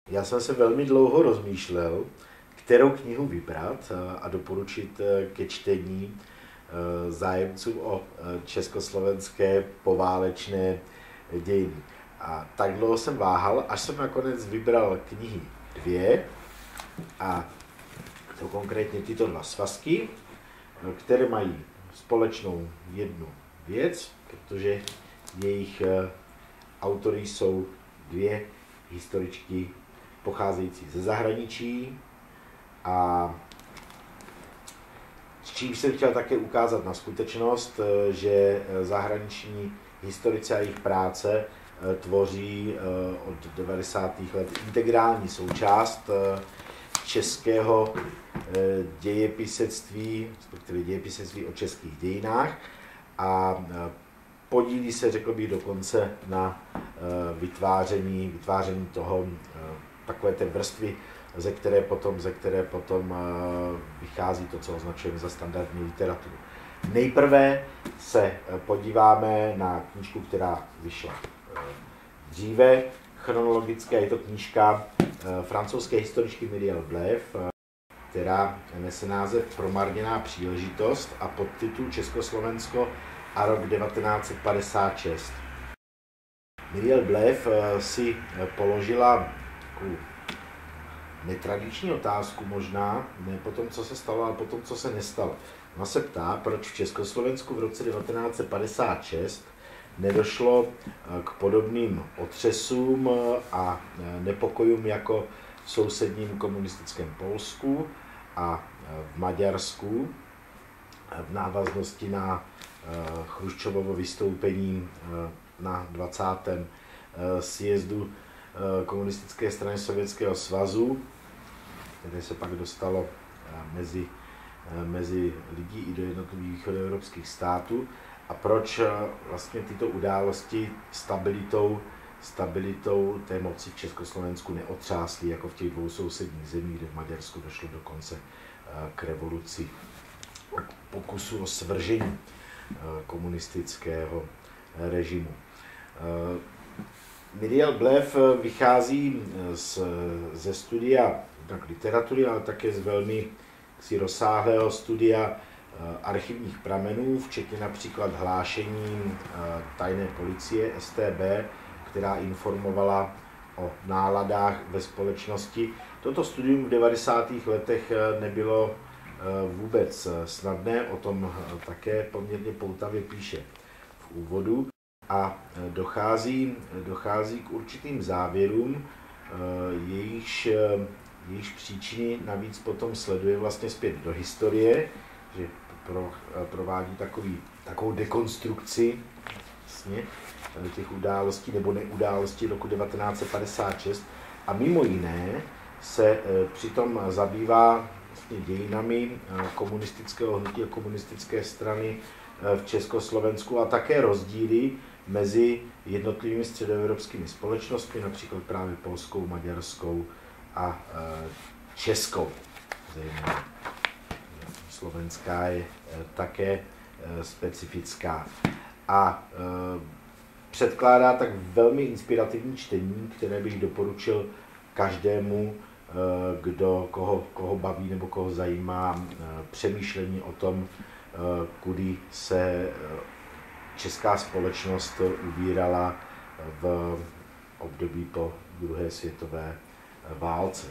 Já jsem se velmi dlouho rozmýšlel, kterou knihu vybrat a doporučit ke čtení zájemcům o československé poválečné dějiny. A tak dlouho jsem váhal, až jsem nakonec vybral knihy dvě, a to konkrétně tyto dva svazky, které mají společnou jednu věc, protože jejich autory jsou dvě historičky pocházející ze zahraničí, a s čím jsem chtěl také ukázat na skutečnost, že zahraniční historici a jejich práce tvoří od 90. let integrální součást českého dějepisectví, respektive dějepisectví o českých dějinách, a podílí se, řekl bych, dokonce na vytváření toho, takové té vrstvy, ze které potom vychází to, co označujeme za standardní literaturu. Nejprve se podíváme na knížku, která vyšla dříve, chronologicky, je to knížka francouzské historičky Myriel Blev, která nese název Promarněná příležitost a podtitul Československo a rok 1956. Myriel Blev si položila netradiční otázku možná, ne po tom, co se stalo, ale po tom, co se nestalo. Ona se ptá, proč v Československu v roce 1956 nedošlo k podobným otřesům a nepokojům jako v sousedním komunistickém Polsku a v Maďarsku v návaznosti na Chruščovovo vystoupení na 20. sjezdu komunistické strany Sovětského svazu, které se pak dostalo mezi lidi i do jednotlivých východoevropských států, a proč vlastně tyto události stabilitou té moci v Československu neotřásly, jako v těch dvou sousedních zemích, kde v Maďarsku došlo dokonce k revoluci, k pokusu o svržení komunistického režimu. Myriel Blev vychází ze studia tak literatury, ale také z velmi rozsáhlého studia archivních pramenů, včetně například hlášení tajné policie StB, která informovala o náladách ve společnosti. Toto studium v 90. letech nebylo vůbec snadné, o tom také poměrně poutavě píše v úvodu, a dochází k určitým závěrům, jejichž příčiny navíc potom sleduje vlastně zpět do historie, že provádí takovou dekonstrukci vlastně těch událostí nebo neudálostí roku 1956, a mimo jiné se přitom zabývá vlastně dějinami komunistického hnutí a komunistické strany v Československu a také rozdíly mezi jednotlivými středoevropskými společnostmi, například právě polskou, maďarskou a českou. Zejména slovenská je také specifická. A předkládá tak velmi inspirativní čtení, které bych doporučil každému, koho baví nebo koho zajímá přemýšlení o tom, kudy se česká společnost ubírala v období po druhé světové válce.